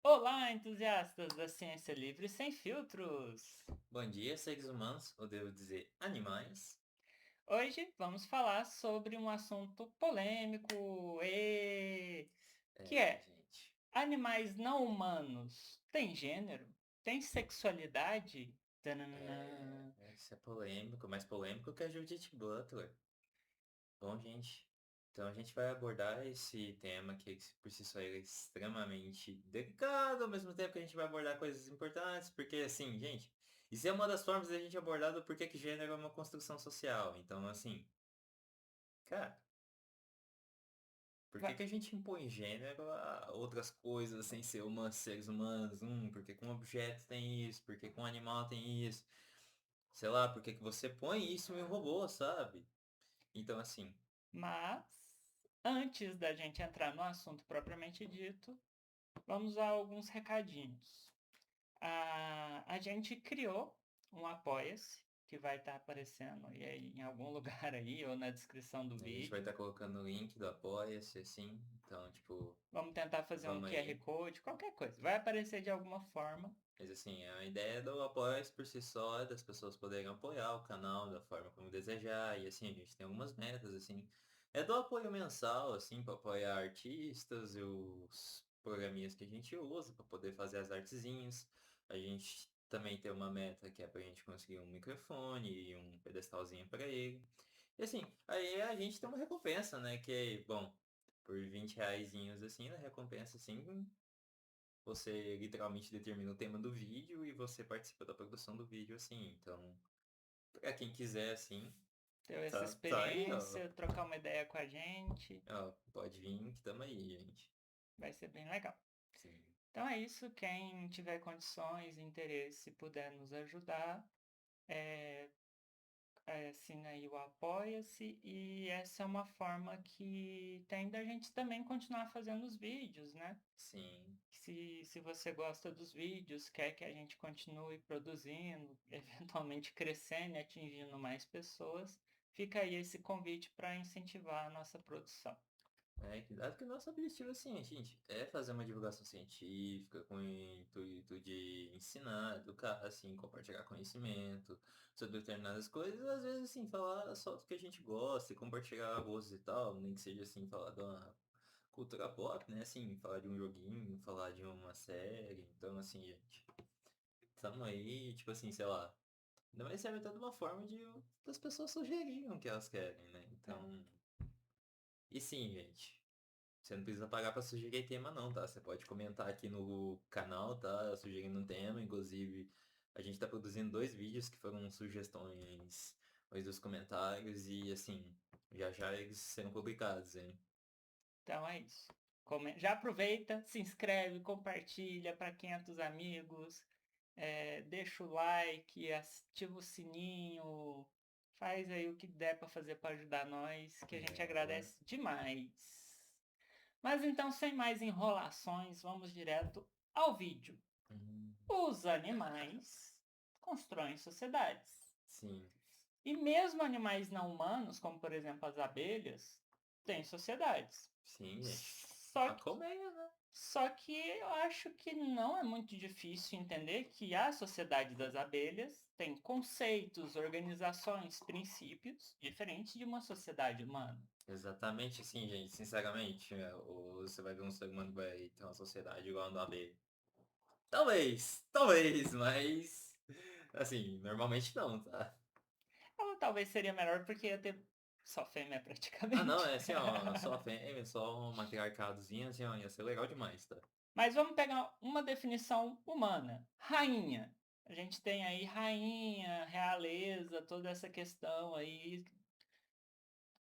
Olá, entusiastas da ciência livre sem filtros! Bom dia, seres humanos, ou devo dizer animais. Hoje vamos falar sobre um assunto polêmico, que É, é: gente. animais não humanos têm gênero? Têm sexualidade? Tananã. Isso é polêmico, mais polêmico que a Judith Butler. Bom, gente, então a gente vai abordar esse tema que por si só ele é extremamente delicado, ao mesmo tempo que a gente vai abordar coisas importantes, porque assim, gente, isso é uma das formas da gente abordar do porquê que gênero é uma construção social. Então, assim, cara, por que Va- que a gente impõe gênero a outras coisas sem ser humanos, seres humanos? Porque com objetos tem isso, porque com animal tem isso. Sei lá, por que que você põe isso em um robô, sabe? Então, assim, Mas, antes da gente entrar no assunto propriamente dito, vamos a alguns recadinhos. A gente criou um Apoia-se, que vai estar aparecendo e aí em algum lugar aí ou na descrição do a gente vai vídeo. estar colocando o link do Apoia-se, assim. Então, tipo, Vamos tentar fazer um vamos QR aí. Code, qualquer coisa. Vai aparecer de alguma forma. Mas, assim, a ideia do Apoia-se por si só é das pessoas poderem apoiar o canal da forma como desejar. E, assim, a gente tem algumas metas, assim. É do apoio mensal, assim, para apoiar artistas e os programinhas que a gente usa para poder fazer as artezinhas. A gente também tem uma meta que é pra gente conseguir um microfone e um pedestalzinho para ele. E assim, aí a gente tem uma recompensa, né? Que é, bom, por 20 reaisinhos assim, na recompensa assim, você literalmente determina o tema do vídeo e você participa da produção do vídeo assim. Então, pra quem quiser assim, Ter essa tá aí, ó. experiência, trocar uma ideia com a gente. Ó, pode vir que tamo aí, gente. Vai ser bem legal. Sim. Então é isso. Quem tiver condições, interesse, puder nos ajudar, é, assina aí o Apoia-se. E essa é uma forma que tem da gente também continuar fazendo os vídeos, né? Sim. Se você gosta dos vídeos, quer que a gente continue produzindo, eventualmente crescendo e atingindo mais pessoas, fica aí esse convite para incentivar a nossa produção. Dado que o nosso objetivo, assim, gente, é fazer uma divulgação científica com o intuito de ensinar, educar, assim, compartilhar conhecimento sobre determinadas coisas, às vezes, assim, falar só do que a gente gosta e compartilhar gostos e tal, nem que seja, assim, falar de uma cultura pop, né, assim, falar de um joguinho, falar de uma série, então, assim, gente, estamos aí, tipo assim, sei lá, ainda mais serve até de uma forma de das pessoas sugerirem o que elas querem, né, É. então, e sim, gente. Você não precisa pagar pra sugerir tema não, tá? Você pode comentar aqui no canal, tá? Sugerindo um tema. Inclusive, a gente tá produzindo dois vídeos que foram sugestões dos comentários e assim, já já eles serão publicados, hein? Então é isso. Já aproveita, se inscreve, compartilha para 500 amigos, deixa o like, ativa o sininho, faz aí o que der para fazer para ajudar nós, que a gente É. agradece demais. Mas então, sem mais enrolações, vamos direto ao vídeo. Hum, Os animais constroem sociedades. sim, E mesmo animais não humanos, como por exemplo as abelhas, têm sociedades. sim, gente. Só A que, colmeia, né? só que eu acho que não é muito difícil entender que a sociedade das abelhas tem conceitos, organizações, princípios diferentes de uma sociedade humana. Exatamente assim, gente. Sinceramente, você vai ver um ser humano que vai ter uma sociedade igual a do AB. Talvez, mas assim, normalmente não, tá? Ela talvez seria melhor porque ia ter só fêmea Ah, não, praticamente. é assim, ó, só fêmea, só um matriarcadozinho, assim, ó, ia ser legal demais, tá? Mas vamos pegar uma definição humana. Rainha. A gente tem aí rainha, realeza, toda essa questão aí.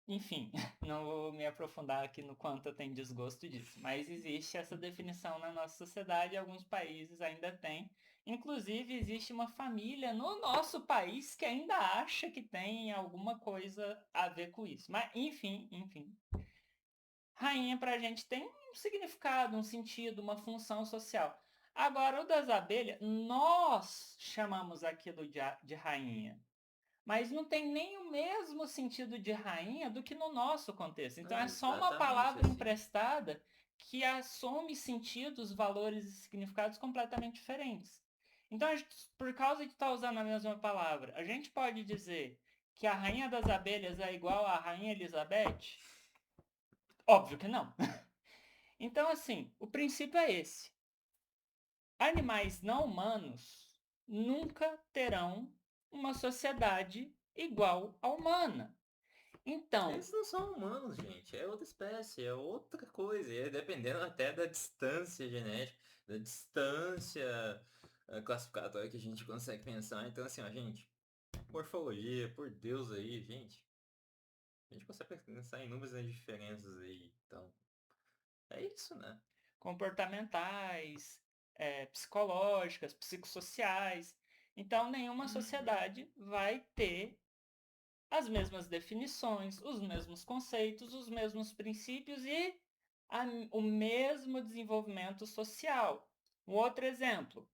Enfim, não vou me aprofundar aqui no quanto eu tenho desgosto disso, mas existe essa definição na nossa sociedade, alguns países ainda têm. Inclusive, existe uma família no nosso país que ainda acha que tem alguma coisa a ver com isso. Mas, enfim. Rainha para a gente tem um significado, um sentido, uma função social. Agora, o das abelhas, nós chamamos aquilo de rainha, mas não tem nem o mesmo sentido de rainha do que no nosso contexto. Então, Não, é só uma exatamente palavra assim. emprestada que assume sentidos, valores e significados completamente diferentes. Então, por causa de estar usando a mesma palavra, a gente pode dizer que a rainha das abelhas é igual à rainha Elizabeth? Óbvio que não. Então, assim, o princípio é esse. Animais não humanos nunca terão uma sociedade igual à humana. Então, Eles não são humanos, gente. É outra espécie, é outra coisa. E é dependendo até da distância genética, da distância classificatória que a gente consegue pensar. Então, assim, ó, gente, morfologia, por Deus aí, gente. A gente consegue pensar em inúmeras diferenças aí. Então, é isso, né? comportamentais, psicológicas, psicossociais. Então, nenhuma Uhum. sociedade vai ter as mesmas definições, os mesmos conceitos, os mesmos princípios e o mesmo desenvolvimento social. Um outro exemplo: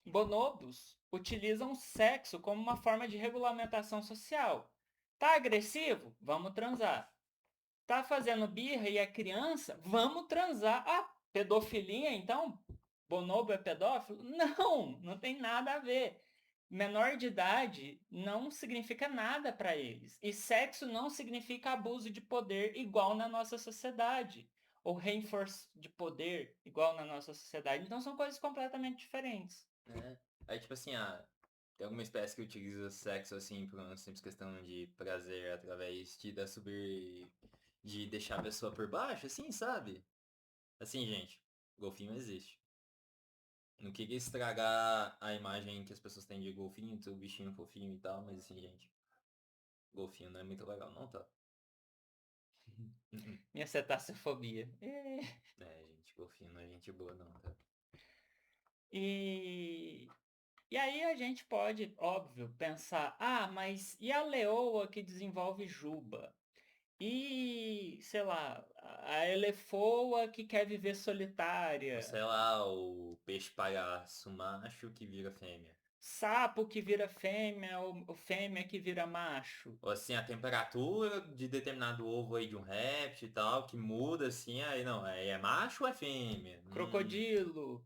bonobos utilizam o sexo como uma forma de regulamentação social. Tá agressivo? Vamos transar. Tá fazendo birra e é criança? Vamos transar. Ah, pedofilia, então? Bonobo é pedófilo? Não, não tem nada a ver. Menor de idade não significa nada para eles. E sexo não significa abuso de poder igual na nossa sociedade. Ou reforço de poder igual na nossa sociedade. Então são coisas completamente diferentes. É. Aí, tipo assim, tem alguma espécie que utiliza sexo, assim, por uma simples questão de prazer através de deixar a pessoa por baixo, assim, sabe? Assim, gente, golfinho existe. Não queria estragar a imagem que as pessoas têm de golfinho, do bichinho fofinho e tal, mas assim, gente, golfinho não é muito legal, não, tá? Uh-uh. Minha cetaceofobia. É, gente, golfinho não é gente boa, não, tá? E E aí a gente pode, óbvio, pensar, ah, mas e a leoa que desenvolve juba? E, sei lá, a elefoa que quer viver Ou solitária? sei lá, o peixe palhaço macho que vira fêmea. Sapo que vira fêmea ou fêmea que vira macho? Ou assim, a temperatura de determinado ovo aí de um réptil e tal, que muda assim, aí não, aí é macho ou é fêmea? Crocodilo,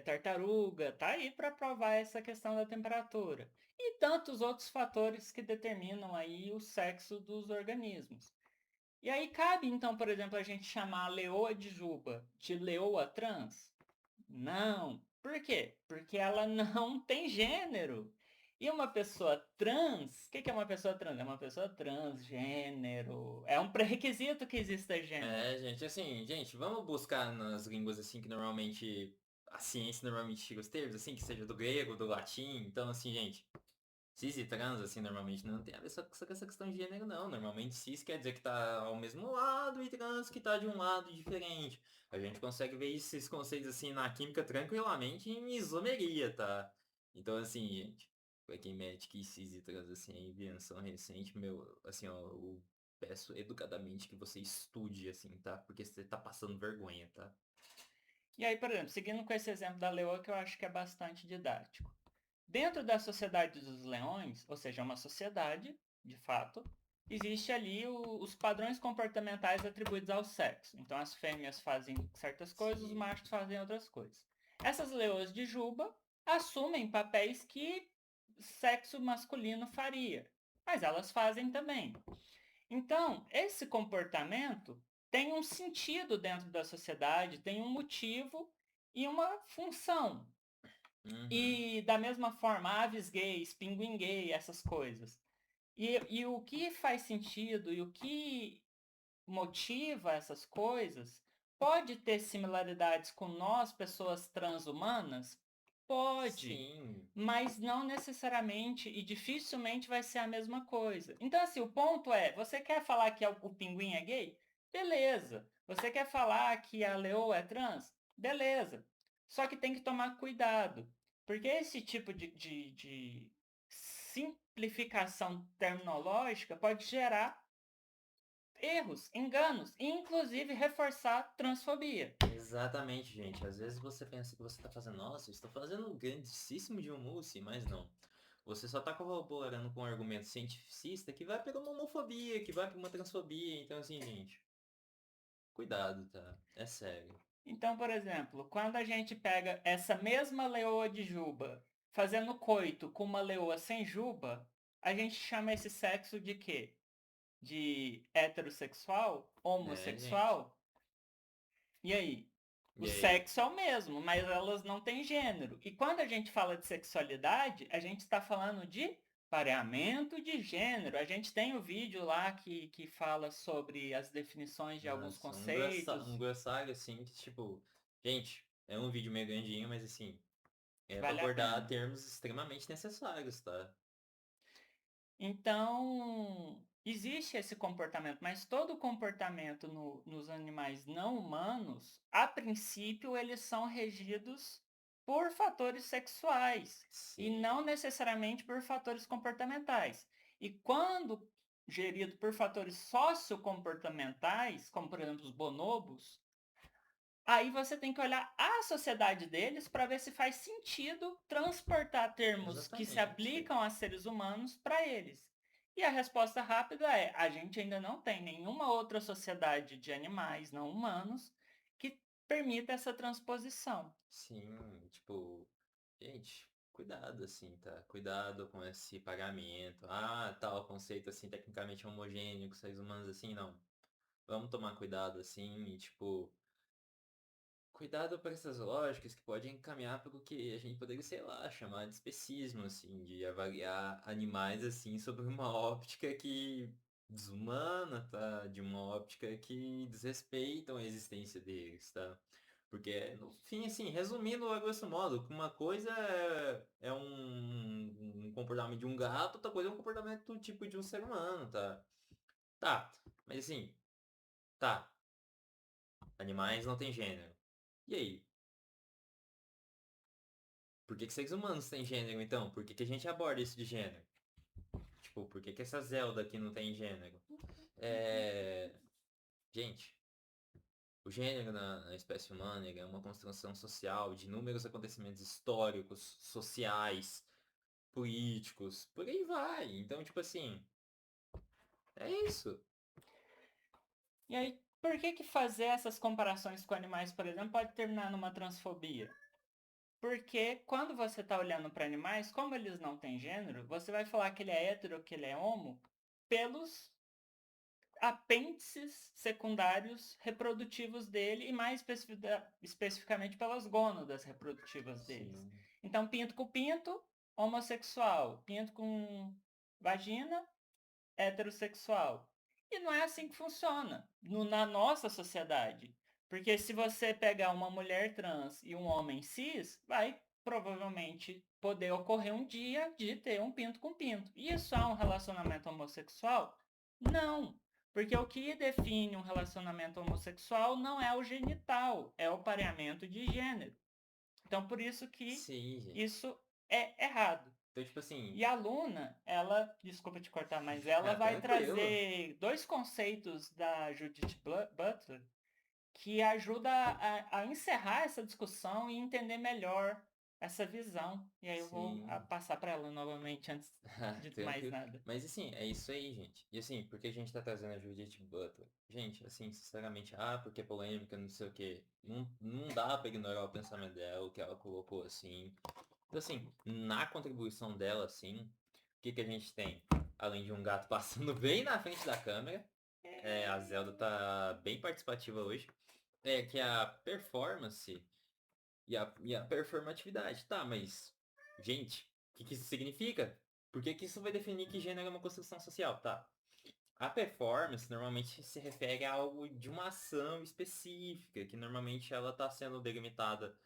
tartaruga, tá aí para provar essa questão da temperatura. E tantos outros fatores que determinam aí o sexo dos organismos. E aí cabe, então, por exemplo, a gente chamar a leoa de juba de leoa trans? Não. Por quê? Porque ela não tem gênero. E uma pessoa trans, o que é uma pessoa trans? É uma pessoa transgênero. É um pré-requisito que exista gênero. É, gente, assim, gente, vamos buscar nas línguas assim que normalmente a ciência normalmente tira os termos, assim, que seja do grego, do latim. Então, assim, gente, cis e trans, assim, normalmente não tem a ver só com essa questão de gênero, não. Normalmente cis quer dizer que tá ao mesmo lado e trans que tá de um lado diferente. A gente consegue ver esses conceitos, assim, na química tranquilamente em isomeria, tá? Então, assim, gente, pra quem mete que cis e trans, assim, é invenção recente, meu, assim, ó, eu peço educadamente que você estude, assim, tá? Porque você tá passando vergonha, tá? E aí, por exemplo, seguindo com esse exemplo da leoa, que eu acho que é bastante didático. Dentro da sociedade dos leões, ou seja, uma sociedade, de fato, existe ali os padrões comportamentais atribuídos ao sexo. Então as fêmeas fazem certas coisas, os Sim. machos fazem outras coisas. Essas leoas de juba assumem papéis que sexo masculino faria, mas elas fazem também. Então, esse comportamento tem um sentido dentro da sociedade, tem um motivo e uma função. Uhum. E da mesma forma, aves gays, pinguim gay, essas coisas. E o que faz sentido e o que motiva essas coisas pode ter similaridades com nós, pessoas transhumanas? Pode, Sim. mas não necessariamente e dificilmente vai ser a mesma coisa. Então, assim, o ponto é: você quer falar que o pinguim é gay? Beleza. Você quer falar que a leoa é trans? Beleza. Só que tem que tomar cuidado, porque esse tipo de simplificação terminológica pode gerar erros, enganos e inclusive reforçar transfobia. Exatamente, gente. Às vezes você pensa que você está fazendo, nossa, eu estou fazendo um grandíssimo de um mousse, mas não. Você só está corroborando com um argumento cientificista que vai para uma homofobia, que vai para uma transfobia. Então, assim, gente, Cuidado, tá? É sério. Então, por exemplo, quando a gente pega essa mesma leoa de juba fazendo coito com uma leoa sem juba, a gente chama esse sexo de quê? De heterossexual? É, gente. Homossexual? E aí? O E aí? sexo é o mesmo, mas elas não têm gênero. E quando a gente fala de sexualidade, a gente está falando de pareamento de gênero. A gente tem o vídeo lá que fala sobre as definições de alguns Nossa, um conceitos. glossário assim que, tipo, gente, é um vídeo meio grandinho, mas assim, é pra Vale a abordar pena. termos extremamente necessários, tá? Então, existe esse comportamento, mas todo comportamento nos animais não humanos, a princípio, eles são regidos por fatores sexuais e Sim. não necessariamente por fatores comportamentais. E quando gerido por fatores sociocomportamentais, como por exemplo os bonobos, aí você tem que olhar a sociedade deles para ver se faz sentido transportar termos que se Exatamente. aplicam a seres humanos para eles. E a resposta rápida é: a gente ainda não tem nenhuma outra sociedade de animais não humanos que permita essa transposição. Sim, tipo, gente, cuidado assim, tá? Cuidado com esse pagamento. Ah, tal, conceito assim, tecnicamente homogêneo com seres humanos assim, não. Vamos tomar cuidado assim e, tipo, cuidado para essas lógicas que podem encaminhar para o que a gente poderia, sei lá, chamar de especismo, assim, de avaliar animais assim sob uma óptica que desumana, tá? De uma óptica que desrespeitam a existência deles, tá? Porque, no fim, assim, resumindo a grosso modo, que uma coisa é um comportamento de um gato, outra coisa é um comportamento do tipo de um ser humano, tá? Tá, mas assim, tá, animais não têm gênero. E aí? Por que que seres humanos têm gênero, então? Por que que a gente aborda isso de gênero? Tipo, por que que essa Zelda aqui não tem gênero? É... Gente, o gênero na espécie humana ele é uma construção social de inúmeros acontecimentos históricos, sociais, políticos, por aí vai. Então, tipo assim, é isso. E aí, por que que fazer essas comparações com animais, por exemplo, pode terminar numa transfobia? Porque quando você está olhando para animais, como eles não têm gênero, você vai falar que ele é hétero, que ele é homo, pelos apêndices secundários reprodutivos dele e mais especificamente pelas gônadas reprodutivas deles. Sim, Então, pinto com pinto, homossexual. Pinto com vagina, heterossexual. E não é assim que funciona na nossa sociedade. Porque se você pegar uma mulher trans e um homem cis, vai provavelmente poder ocorrer um dia de ter um pinto com pinto. Isso é um relacionamento homossexual? Não. Porque o que define um relacionamento homossexual não é o genital, é o pareamento de gênero. Então, por isso que sim, gente. isso é errado. Então, tipo assim, E a Luna, ela, desculpa te cortar, mas ela ah, vai tranquilo. trazer dois conceitos da Judith Butler que ajuda a encerrar essa discussão e entender melhor essa visão. E aí eu vou Sim. passar para ela novamente antes Ah, de mais tranquilo. nada. Mas assim, é isso aí, gente. E assim, por que a gente tá trazendo a Judith Butler? Gente, assim, sinceramente, porque é polêmica, não sei o quê. Não dá pra ignorar o pensamento dela, o que ela colocou assim. Então assim, na contribuição dela, assim, o que que a gente tem? Além de um gato passando bem na frente da câmera, a Zelda tá bem participativa hoje. É que a performance e a performatividade. Tá, mas, gente, o que que isso significa? Por que que isso vai definir que gênero é uma construção social? Tá. A performance normalmente se refere a algo de uma ação específica, que normalmente ela está sendo delimitada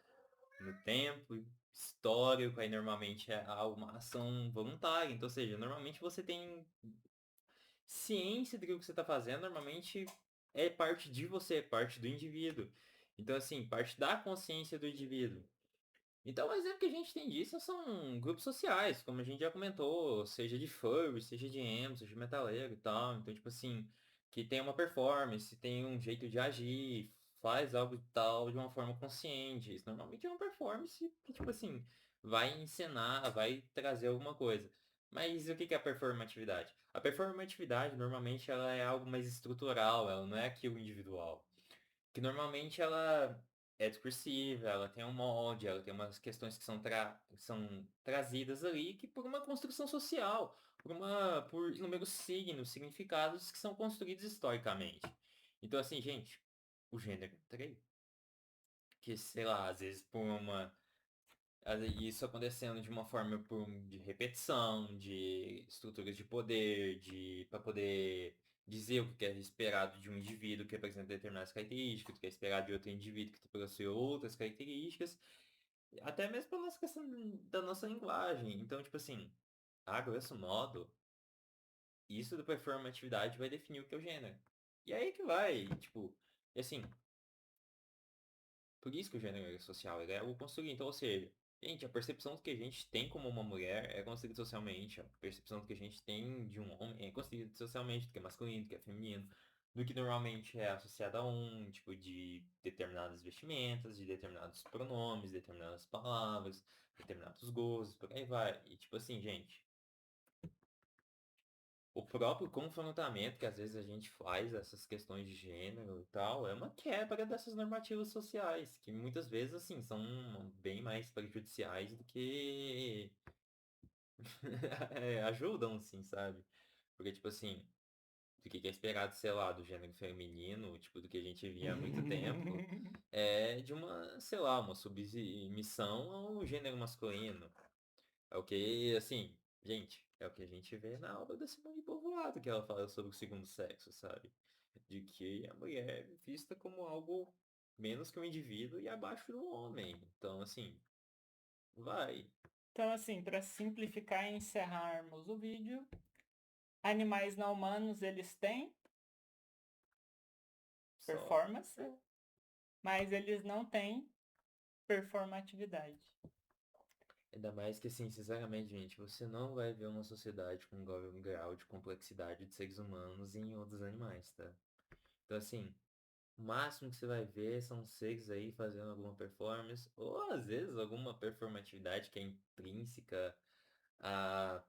no tempo histórico, aí normalmente é uma ação voluntária. Então, ou seja, normalmente você tem ciência do que você está fazendo, normalmente é parte de você, é parte do indivíduo. Então, assim, parte da consciência do indivíduo. Então, o exemplo que a gente tem disso são grupos sociais, como a gente já comentou, seja de furry, seja de emo, seja de metaleiro e tal. Então, tipo assim, que tem uma performance, tem um jeito de agir, faz algo e tal de uma forma consciente. Isso normalmente é uma performance que, tipo assim, vai encenar, vai trazer alguma coisa. Mas o que que é a performatividade? A performatividade, normalmente, ela é algo mais estrutural, ela não é aquilo individual. que normalmente ela é discursiva, ela tem um molde, ela tem umas questões que são trazidas ali que por uma construção social, por inúmeros signos, significados que são construídos historicamente. Então assim, gente, o gênero trade, que sei lá, às vezes por uma isso acontecendo de uma forma de repetição, de estruturas de poder, de para poder dizer o que é esperado de um indivíduo que apresenta determinadas características, o que é esperado de outro indivíduo que possui outras características, até mesmo pela nossa questão da nossa linguagem. Então, tipo assim, a grosso modo, isso da performatividade vai definir o que é o gênero. E aí que vai, tipo, e assim, por isso que o gênero é social, ele é algo construído. Então, ou seja, gente, a percepção do que a gente tem como uma mulher é construída socialmente. A percepção do que a gente tem de um homem é construída socialmente, do que é masculino, do que é feminino, do que normalmente é associado a um tipo de determinadas vestimentas, de determinados pronomes, determinadas palavras, determinados gostos, por aí vai. E tipo assim, gente, o próprio confrontamento que às vezes a gente faz, essas questões de gênero e tal, é uma quebra dessas normativas sociais, que muitas vezes, assim, são bem mais prejudiciais do que ajudam, assim, sabe? Porque, tipo assim, do que é esperado, sei lá, do gênero feminino, tipo, do que a gente via há muito tempo, é de uma, sei lá, uma submissão ao gênero masculino. É o que, assim, gente, é o que a gente vê na obra da Simone de Beauvoir, que ela fala sobre o segundo sexo, sabe? De que a mulher é vista como algo menos que um indivíduo e abaixo do homem. Então, assim, vai. Então, assim, para simplificar e encerrarmos o vídeo, animais não humanos, eles têm Só. performance, mas eles não têm performatividade. Ainda mais que, assim, sinceramente, gente, você não vai ver uma sociedade com um grau de complexidade de seres humanos em outros animais, tá? Então, assim, o máximo que você vai ver são seres aí fazendo alguma performance, ou às vezes alguma performatividade que é intrínseca a,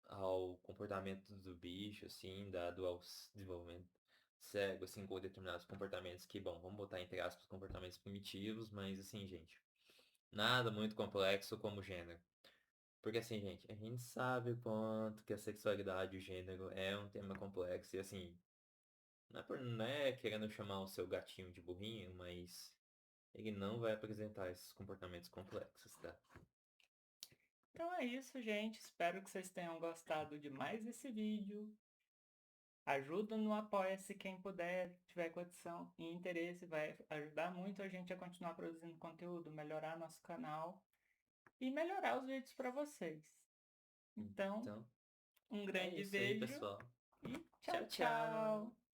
ao comportamento do bicho, assim, dado ao desenvolvimento cego, assim, com determinados comportamentos que, bom, vamos botar entre aspas comportamentos primitivos, mas assim, gente, nada muito complexo como gênero. Porque assim, gente, a gente sabe o quanto que a sexualidade e o gênero é um tema complexo e assim, não é querendo chamar o seu gatinho de burrinho, mas ele não vai apresentar esses comportamentos complexos, tá? Então é isso, gente. Espero que vocês tenham gostado de mais esse vídeo. Ajuda no Apoia-se quem puder, tiver condição e interesse, vai ajudar muito a gente a continuar produzindo conteúdo, melhorar nosso canal e melhorar os vídeos para vocês. Então, Então, um é grande isso aí, beijo pessoal. e tchau, Tchau, tchau. tchau!